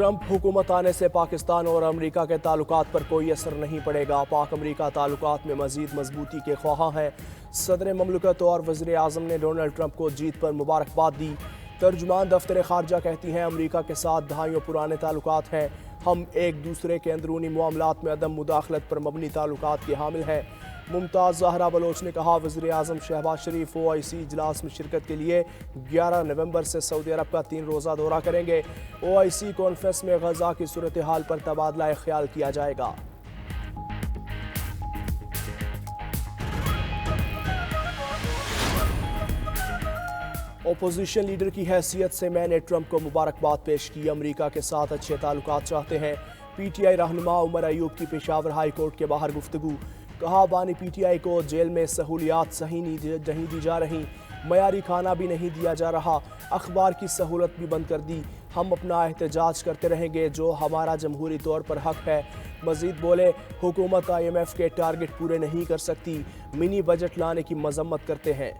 Trump हुकूमत आने से पाकिस्तान और अमेरिका के ताल्लुकात पर कोई असर नहीं पड़ेगा। पाक अमेरिका ताल्लुकात में मजीद मजबूती के ख्वाह हैं। सदर ममलकत और वज़ीर आज़म ने डोनाल्ड ट्रंप को जीत पर मुबारकबाद दी। तर्जुमान दफ्तर खारजा कहती हैं अमेरिका के साथ दहाइयों पुराने ताल्लुकात हैं। हम एक दूसरे के अंदरूनी मामलात में अदम मुदाखलत पर मबनी ताल्लुकात के हामिल हैं। मुमताज़ ज़हरा बलोच ने कहा वज़ीर आज़म शहबाज शरीफ OIC इजलास में शिरकत के लिए 11 नवंबर से सऊदी अरब का 3 रोज़ा दौरा करेंगे। OIC कॉन्फ्रेंस में गजा की सूरत हाल पर तबादला ख्याल किया जाएगा। ओपोजिशन लीडर की हैसियत से मैंने ट्रंप को मुबारकबाद पेश की। अमेरिका के साथ अच्छे ताल्लुकात चाहते हैं। PTI रहनुमा उमर अयूब की पेशावर हाई कोर्ट के बाहर गुफ्तगू। कहा बानी PTI को जेल में सहूलियात सही नहीं दी जा रही, मयारी खाना भी नहीं दिया जा रहा, अखबार की सहूलत भी बंद कर दी। हम अपना एहतजाज करते रहेंगे जो हमारा जमहूरी तौर पर हक है। मजीद बोले हुकूमत IMF के टारगेट पूरे नहीं कर सकती, मिनी बजट लाने की मजम्मत करते हैं।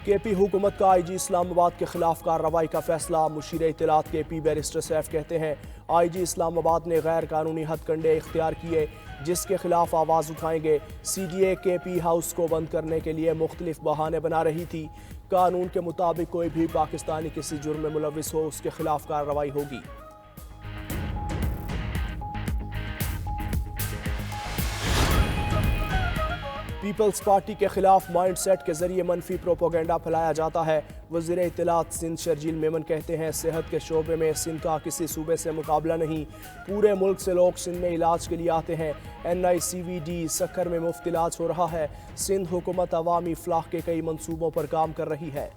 KP हुकूमत का IG इस्लामाबाद के खिलाफ कार्रवाई का फैसला। मुशीर इत्तलात KP बैरिस्टर सैफ कहते हैं IG इस्लामाबाद ने गैर कानूनी हथकंडे इख्तियार किए जिसके खिलाफ आवाज़ उठाएंगे। CDA KP हाउस को बंद करने के लिए मुख्तलिफ बहाने बना रही थी। कानून के मुताबिक कोई भी पाकिस्तानी किसी जुर्म में मुलविस हो उसके खिलाफ कार्रवाई होगी। पीपल्स पार्टी के खिलाफ माइंड सेट के जरिए मनफी प्रोपोगेंडा फैलाया जाता है। वज़ीर इत्तलात सिंध शर्जील मेमन कहते हैं सेहत के शोबे में सिंध का किसी सूबे से मुकाबला नहीं, पूरे मुल्क से लोग सिंध में इलाज के लिए आते हैं। NICVD सक्कर में मुफ्त इलाज हो रहा है। सिंध हुकूमत अवामी फलाह के कई मंसूबों पर काम कर रही है।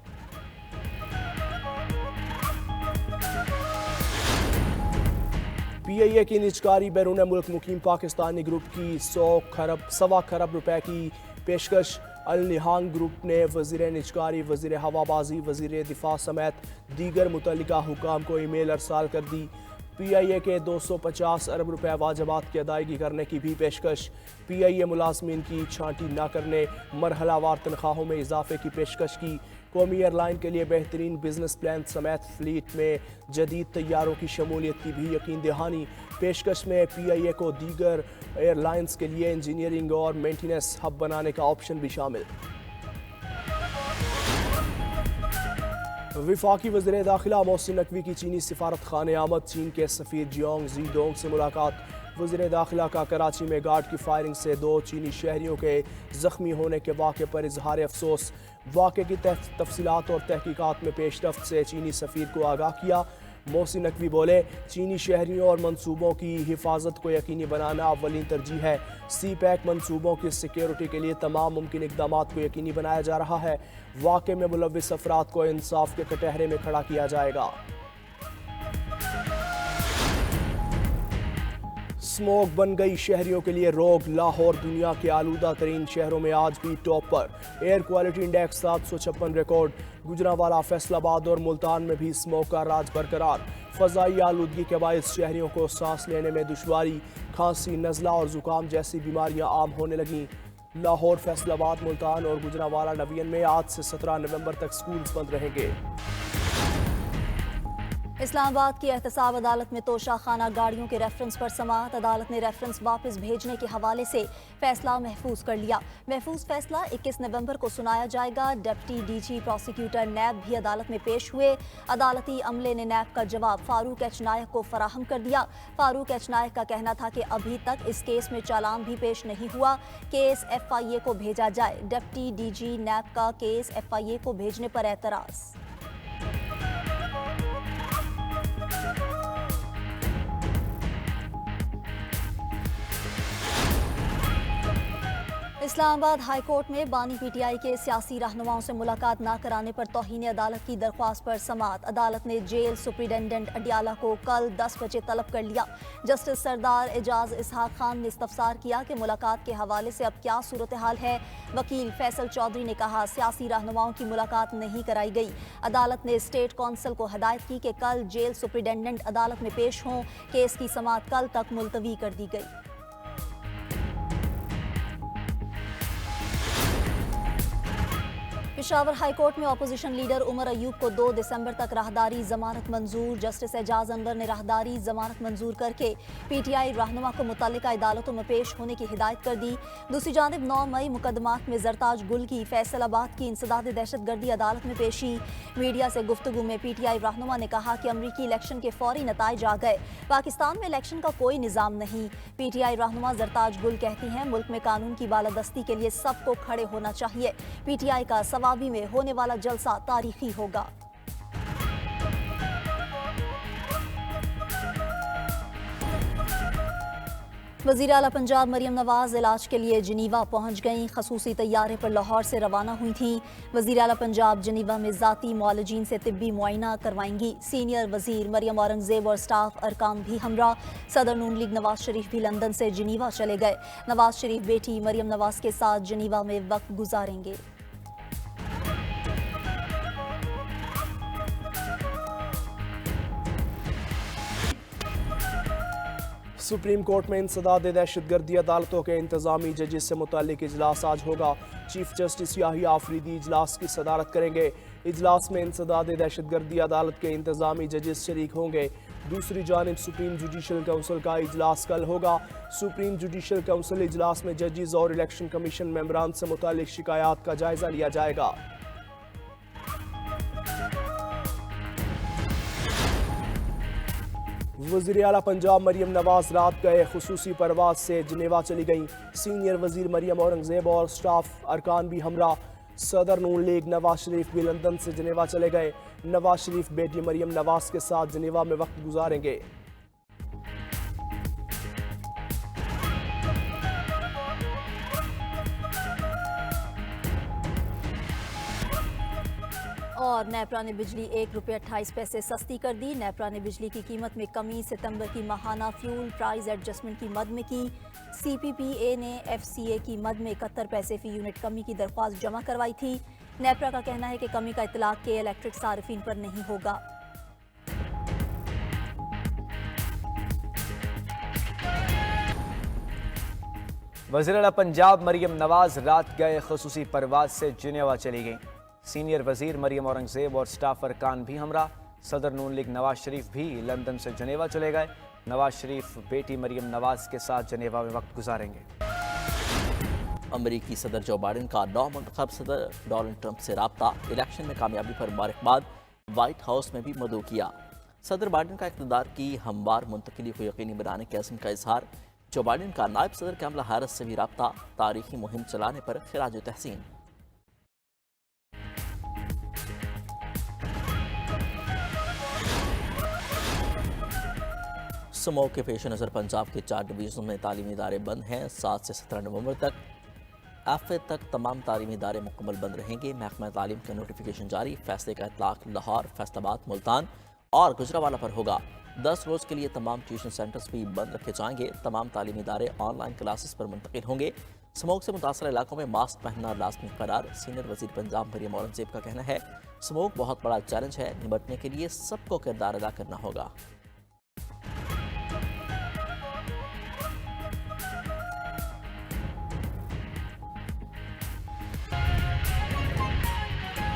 PIA की निजकारी बैरून मुल्क मुकीम पाकिस्तानी ग्रुप की 1.25 खरब रुपए की पेशकश। अल निहांग ग्रुप ने वज़ीर निजकारी, वज़ीर हवाबाजी, वज़ीर दिफा समेत दीगर मुतल्लिका हुकाम को ईमेल अरसाल कर दी। PIA के 250 अरब रुपए वाजबात की अदायगी करने की भी पेशकश। PIA मुलाजमीन की छांटी न करने, मरहलावार तनख्वाहों में इजाफे की पेशकश की। कौमी एयरलाइन के लिए बेहतरीन बिजनेस प्लान समेत फ्लीट में जदीद तैयारों की शमूलियत की भी यकीन दहानी। पेशकश में PIA को दीगर एयरलाइंस के लिए इंजीनियरिंग और मेंटेनेंस हब बनाने का ऑप्शन भी शामिल। विफाकी वज़ीर दाखिला मोहसिन नकवी की चीनी सिफारत खाने आमद। चीन के सफ़ीर जियोंग ज़ीडोंग से मुलाकात। वज़ीर दाखिला का कराची में गार्ड की फायरिंग से 2 चीनी शहरियों के जख्मी होने के वाक़े पर इजहार अफसोस। वाक़े की तफसीलात और तहकीकात में पेशरफ्त से चीनी सफ़ीर को आगाह किया। मोहसिन नकवी बोले चीनी शहरियों और मनसूबों की हिफाजत को यकीनी बनाना अव्वलीन तरजीह है। CPEC मनसूबों की सिक्योरिटी के लिए तमाम मुमकिन इक़दाम को यकीनी बनाया जा रहा है। वाक़े में मुलविस अफराद को इंसाफ के कटहरे में खड़ा किया जाएगा। स्मोक बन गई शहरियों के लिए रोग। लाहौर दुनिया के आलूदा तरीन शहरों में आज भी टॉप पर। Air quality index 756 record. Gujranwala, Faisalabad और मुल्तान में भी स्मोक का राज बरकरार। फ़ज़ाई आलूदगी के बायस शहरियों को सांस लेने में दुश्वारी, खांसी, नज़ला और ज़ुकाम जैसी बीमारियां आम होने लगीं। लाहौर, फैसलाबाद, मुल्तान और गुजरांवाला डिवीजन में आज से 17 नवंबर तक स्कूल्स बंद रहेंगे। इस्लामाबाद की एहतसाब अदालत में तोशा खाना गाड़ियों के रेफरेंस पर समाअत। अदालत ने रेफरेंस वापस भेजने के हवाले से फैसला महफूज कर लिया। महफूज फैसला 21 नवंबर को सुनाया जाएगा। डिप्टी DG प्रोसिक्यूटर नैब भी अदालत में पेश हुए। अदालती अमले ने नैब का जवाब फारूक H नायक को फराहम कर दिया। फारूक H नायक का कहना था कि अभी तक इस केस में चालान भी पेश नहीं हुआ, केस FIA को भेजा जाए। डिप्टी DG नैब का केस FIA को भेजने पर एतराज़। इस्लामाबाद हाई कोर्ट में बानी PTI के सियासी रहनुमाओं से मुलाकात न कराने पर तौहीन अदालत की दरख्वास्त पर समाअत। अदालत ने जेल सुप्रिटेंडेंट अडियाला को कल 10 बजे तलब कर लिया। जस्टिस सरदार एजाज इसहाक खान ने इस्तफसार किया कि मुलाकात के हवाले से अब क्या सूरत हाल है। वकील फैसल चौधरी ने कहा सियासी रहनुमाओं की मुलाकात नहीं कराई गई। अदालत ने स्टेट कौंसिल को हदायत की कि कल जेल सुप्रिटेंडेंट अदालत में पेश हों। केस की समाअत कल तक मुलतवी कर दी गई। पेशावर हाई कोर्ट में अपोजिशन लीडर उमर अयूब को 2 दिसंबर तक राहदारी जमानत मंजूर। जस्टिस एजाज अनवर ने राहदारी जमानत मंजूर करके पीटीआई रहनुमा को मुतल्लिका अदालतों में पेश होने की हिदायत कर दी। दूसरी जानिब 9 मई मुकदमात में जरताज गुल की फैसलाबाद की इंसदाद दहशतगर्दी अदालत में पेशी। मीडिया से गुफ्तगू में पीटीआई रहनुमा ने कहा कि अमरीकी इलेक्शन के फौरी नताइज आ गए, पाकिस्तान में इलेक्शन का कोई निज़ाम नहीं। पीटीआई रहनुमा जरताज गुल कहती हैं मुल्क में कानून की बालादस्ती के लिए सबको खड़े होना चाहिए। पीटीआई का सवाबी में होने वाला जलसा तारीखी होगा। वज़ीर आला पंजाब मरियम नवाज इलाज के लिए जिनीवा पहुंच गईं। खसूसी तैयारे पर लाहौर से रवाना हुई थीं। वज़ीर आला पंजाब जिनीवा में ज़ाती मुआलजीन से तिब्बी मुआयना करवाएंगी। सीनियर वज़ीर मरियम औरंगज़ेब और स्टाफ अरकान भी हमरा। सदर नून लीग नवाज शरीफ भी लंदन से जिनीवा चले गए। नवाज शरीफ बेटी मरियम नवाज के साथ जिनीवा में वक्त गुजारेंगे। सुप्रीम कोर्ट में इंसदाद दहशतगर्दी अदालतों के इंतजामी जजेस से मुतालिक इजलास आज होगा। चीफ जस्टिस याहिया आफरीदी इजलास की सदारत करेंगे। इजलास में इंसदाद दहशतगर्दी अदालत के इंतजामी जजेस शरीक होंगे। दूसरी जानिब सुप्रीम जुडिशल काउंसिल का इजलास कल होगा। सुप्रीम जुडिशल काउंसिल इजलास में जजेस और इलेक्शन कमीशन मेंबरान से मुतालिक शिकायत का जायजा लिया जाएगा। वज़ीर आला पंजाब मरियम नवाज रात गए खुसूसी परवाज से जिनेवा चली गईं। सीनियर वज़ीर मरियम औरंगज़ेब और स्टाफ अरकान भी हमरा। सदर नून लीग नवाज शरीफ भी लंदन से जिनेवा चले गए। नवाज शरीफ बेटी मरियम नवाज के साथ जिनेवा में वक्त गुजारेंगे। और नेपरा ने बिजली ₹1.28 सस्ती कर दी। नेपरा ने बिजली की कीमत में कमी सितंबर की माहाना फ्यूल प्राइस एडजस्टमेंट की मद में की। CPPA ने FCA की मद में 71 पैसे फी यूनिट कमी की दरख्वास्त जमा करवाई थी। नेपरा का कहना है कि कमी का इतलाक के इलेक्ट्रिक सार्फिन पर नहीं होगा। वज़ीर आला पंजाब मरियम नवाज रात गए खुसूसी परवाज से जिनेवा चली गईं। सीनियर वज़ीर मरियम औरंगज़ेब और स्टाफ अरकान भी हमरा। सदर नून लीग नवाज शरीफ भी लंदन से जनेवा चले गए। नवाज शरीफ बेटी मरियम नवाज के साथ जनेवा में वक्त गुजारेंगे। अमरीकी सदर जो बाइडन का नौमुंतखब सदर डोनाल्ड ट्रंप से राब्ता। इलेक्शन में कामयाबी पर मुबारकबाद। व्हाइट हाउस में भी मदऊ किया। सदर बाइडन का इक़्तिदार की हमवार मुंतकिली को यकीनी बनाने के अज़्म का इजहार। जो बाइडन का नायब सदर कैमला हैरिस से भी राब्ता। तारीखी मुहिम चलाने पर खिराज तहसीन। स्मोक के पेश नज़र पंजाब के 4 डिवीज़नों में तालीमी इदारे बंद हैं। 7 से 17 नवंबर तक FA तक तमाम तालीमी इदारे मुकम्मल बंद रहेंगे। महकमा तालीम का नोटिफिकेशन जारी। फैसले का इतलाक लाहौर, फैसलाबाद, मुल्तान और गुजरावाला पर होगा। 10 रोज़ के लिए तमाम ट्यूशन सेंटर्स भी बंद रखे जाएंगे। तमाम तालीमी इदारे ऑनलाइन क्लासेस पर मुंतकिल होंगे। स्मोक से मुतासर इलाकों में मास्क पहनना लाजमी करार। सीनियर वज़ीर पंजाब मरियम औरंगज़ेब का कहना है स्मोक बहुत बड़ा चैलेंज है, निपटने के लिए सबको किरदार अदा करना होगा।